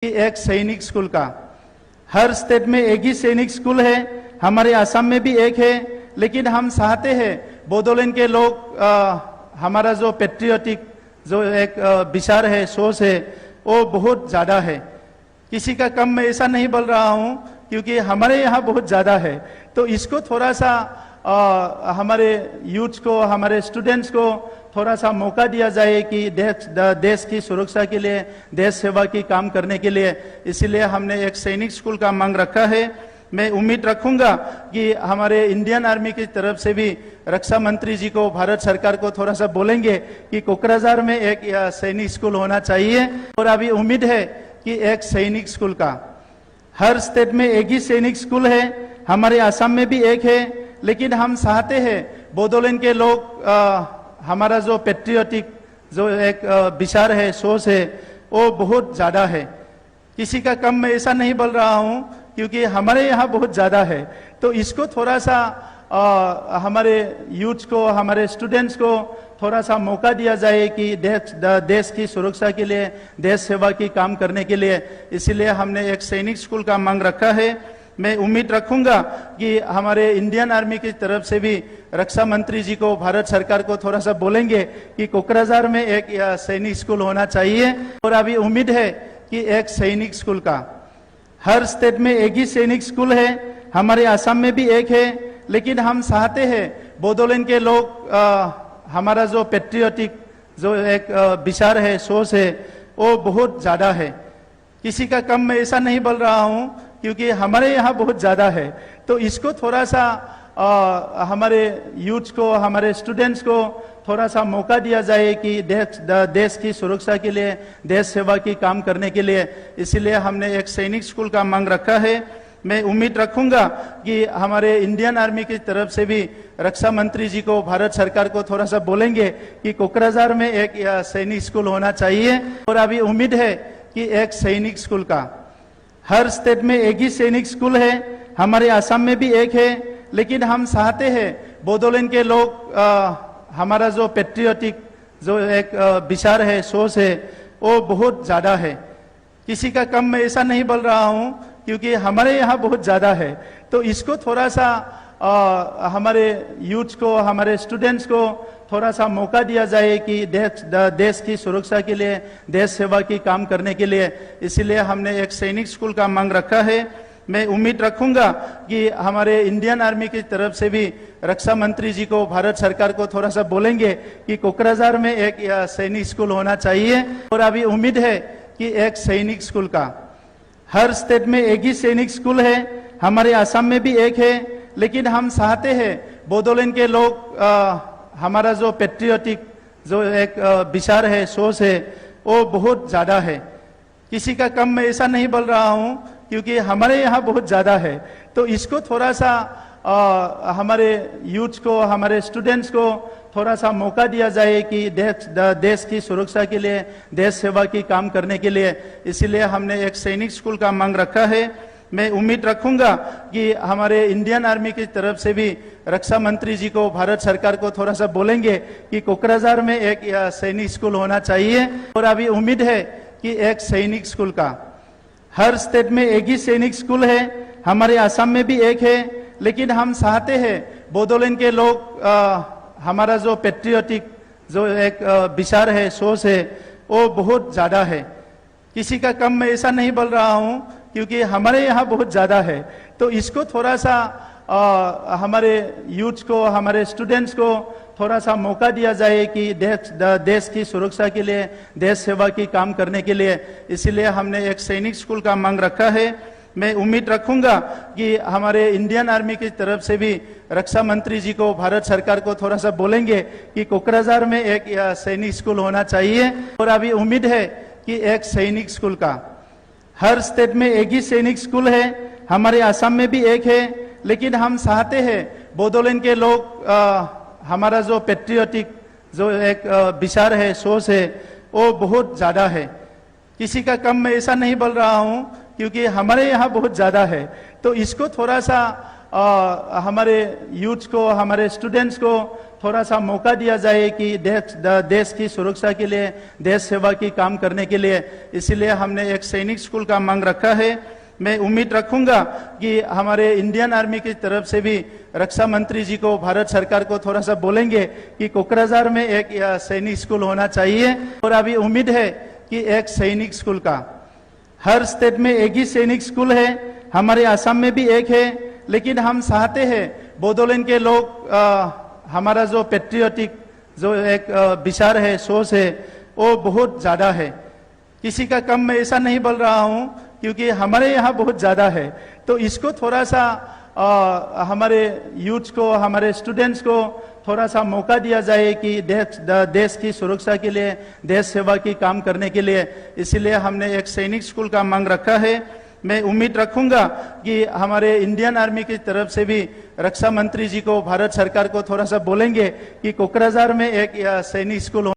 एक सैनिक स्कूल का हर स्टेट में एक ही सैनिक स्कूल है। हमारे असम में भी एक है, लेकिन हम चाहते हैं बोडोलैंड के लोग हमारा जो पेट्रियोटिक जो एक विचार है, सोच है, वो बहुत ज़्यादा है। किसी का कम मैं ऐसा नहीं बोल रहा हूँ, क्योंकि हमारे यहाँ बहुत ज़्यादा है। तो इसको थोड़ा सा हमारे यूथ को, हमारे स्टूडेंट्स को थोड़ा सा मौका दिया जाए कि देश की सुरक्षा के लिए, देश सेवा की काम करने के लिए। इसीलिए हमने एक सैनिक स्कूल का मांग रखा है। मैं उम्मीद रखूंगा कि हमारे इंडियन आर्मी की तरफ से भी रक्षा मंत्री जी को, भारत सरकार को थोड़ा सा बोलेंगे कि कोकराझार में एक सैनिक स्कूल होना चाहिए। और अभी उम्मीद है कि एक सैनिक स्कूल का हर स्टेट में एक ही सैनिक स्कूल है। हमारे असम में भी एक है, लेकिन हम चाहते हैं बोडोलैंड के लोग हमारा जो पेट्रियोटिक जो एक विचार है, सोच है, वो बहुत ज़्यादा है। किसी का कम मैं ऐसा नहीं बोल रहा हूँ, क्योंकि हमारे यहाँ बहुत ज़्यादा है। तो इसको थोड़ा सा हमारे यूथ को, हमारे स्टूडेंट्स को थोड़ा सा मौका दिया जाए कि देश की सुरक्षा के लिए, देश सेवा की काम करने के लिए। इसीलिए हमने एक सैनिक स्कूल का मांग रखा है। मैं उम्मीद रखूंगा कि हमारे इंडियन आर्मी की तरफ से भी रक्षा मंत्री जी को, भारत सरकार को थोड़ा सा बोलेंगे कि कोकराझार में एक सैनिक स्कूल होना चाहिए। और अभी उम्मीद है कि एक सैनिक स्कूल का हर स्टेट में एक ही सैनिक स्कूल है। हमारे असम में भी एक है, लेकिन हम चाहते हैं बोडोलैंड के लोग हमारा जो पेट्रियोटिक जो एक विचार है, सोच है, वो बहुत ज़्यादा है। किसी का कम मैं ऐसा नहीं बोल रहा हूँ, क्योंकि हमारे यहाँ बहुत ज़्यादा है। तो इसको थोड़ा सा हमारे यूथ को, हमारे स्टूडेंट्स को थोड़ा सा मौका दिया जाए कि देश की सुरक्षा के लिए, देश सेवा की काम करने के लिए। इसीलिए हमने एक सैनिक स्कूल का मांग रखा है। मैं उम्मीद रखूंगा कि हमारे इंडियन आर्मी की तरफ से भी रक्षा मंत्री जी को, भारत सरकार को थोड़ा सा बोलेंगे कि कोकराझार में एक सैनिक स्कूल होना चाहिए। और अभी उम्मीद है कि एक सैनिक स्कूल का हर स्टेट में एक ही सैनिक स्कूल है। हमारे असम में भी एक है, लेकिन हम चाहते हैं बोडोलैंड के लोग हमारा जो पेट्रियोटिक जो एक विचार है, सोच है, वो बहुत ज़्यादा है। किसी का कम मैं ऐसा नहीं बोल रहा हूँ, क्योंकि हमारे यहाँ बहुत ज़्यादा है। तो इसको थोड़ा सा हमारे यूथ को, हमारे स्टूडेंट्स को थोड़ा सा मौका दिया जाए कि देश की सुरक्षा के लिए, देश सेवा की काम करने के लिए। इसीलिए हमने एक सैनिक स्कूल का मांग रखा है। मैं उम्मीद रखूंगा कि हमारे इंडियन आर्मी की तरफ से भी रक्षा मंत्री जी को, भारत सरकार को थोड़ा सा बोलेंगे कि कोकराझार में एक सैनिक स्कूल होना चाहिए। और अभी उम्मीद है कि एक सैनिक स्कूल का हर स्टेट में एक ही सैनिक स्कूल है। हमारे असम में भी एक है, लेकिन हम चाहते हैं बोडोलैंड के लोग हमारा जो पेट्रियोटिक जो एक विचार है, सोच है, वो बहुत ज़्यादा है। किसी का कम मैं ऐसा नहीं बोल रहा हूँ, क्योंकि हमारे यहाँ बहुत ज़्यादा है। तो इसको थोड़ा सा हमारे यूथ को, हमारे स्टूडेंट्स को थोड़ा सा मौका दिया जाए कि देश की सुरक्षा के लिए, देश सेवा की काम करने के लिए। इसीलिए हमने एक सैनिक स्कूल का मांग रखा है। मैं उम्मीद रखूंगा कि हमारे इंडियन आर्मी की तरफ से भी रक्षा मंत्री जी को, भारत सरकार को थोड़ा सा बोलेंगे कि कोकराझार में एक सैनिक स्कूल होना चाहिए। और अभी उम्मीद है कि एक सैनिक स्कूल का हर स्टेट में एक ही सैनिक स्कूल है। हमारे असम में भी एक है, लेकिन हम चाहते हैं बोडोलैंड के लोग हमारा जो पेट्रियोटिक जो एक विचार है, सोच है, वो बहुत ज़्यादा है। किसी का कम मैं ऐसा नहीं बोल रहा हूँ, क्योंकि हमारे यहाँ बहुत ज़्यादा है। तो इसको थोड़ा सा हमारे यूथ को, हमारे स्टूडेंट्स को थोड़ा सा मौका दिया जाए कि देश की सुरक्षा के लिए, देश सेवा की काम करने के लिए। इसीलिए हमने एक सैनिक स्कूल का मांग रखा है। मैं उम्मीद रखूंगा कि हमारे इंडियन आर्मी की तरफ से भी रक्षा मंत्री जी को, भारत सरकार को थोड़ा सा बोलेंगे कि कोकराझार में एक सैनिक स्कूल होना चाहिए। और अभी उम्मीद है कि एक सैनिक स्कूल का हर स्टेट में एक ही सैनिक स्कूल है। हमारे असम में भी एक है, लेकिन हम चाहते हैं बोडोलैंड के लोग हमारा जो पेट्रियोटिक जो एक विचार है, सोच है, वो बहुत ज़्यादा है। किसी का कम मैं ऐसा नहीं बोल रहा हूँ, क्योंकि हमारे यहाँ बहुत ज़्यादा है। तो इसको थोड़ा सा हमारे यूथ को, हमारे स्टूडेंट्स को थोड़ा सा मौका दिया जाए कि देश की सुरक्षा के लिए, देश सेवा की काम करने के लिए, इसीलिए हमने एक सैनिक स्कूल का मांग रखा है। मैं उम्मीद रखूंगा कि हमारे इंडियन आर्मी की तरफ से भी रक्षा मंत्री जी को, भारत सरकार को थोड़ा सा बोलेंगे कि कोकराझार में एक सैनिक स्कूल होना चाहिए। और अभी उम्मीद है कि एक सैनिक स्कूल का, हर स्टेट में एक ही सैनिक स्कूल है, हमारे असम में भी एक है, लेकिन हम चाहते हैं बोडोलैंड के लोग, हमारा जो पेट्रियोटिक जो एक विचार है, सोच है, वो बहुत ज्यादा है। किसी का कम मैं ऐसा नहीं बोल रहा हूं, क्योंकि हमारे यहाँ बहुत ज्यादा है। तो इसको थोड़ा सा हमारे यूथ को, हमारे स्टूडेंट्स को थोड़ा सा मौका दिया जाए कि देश की सुरक्षा के लिए, देश सेवा की काम करने के लिए, इसीलिए हमने एक सैनिक स्कूल का मांग रखा है। मैं उम्मीद रखूंगा कि हमारे इंडियन आर्मी की तरफ से भी रक्षा मंत्री जी को, भारत सरकार को थोड़ा सा बोलेंगे कि कोकराझार में एक सैनिक स्कूल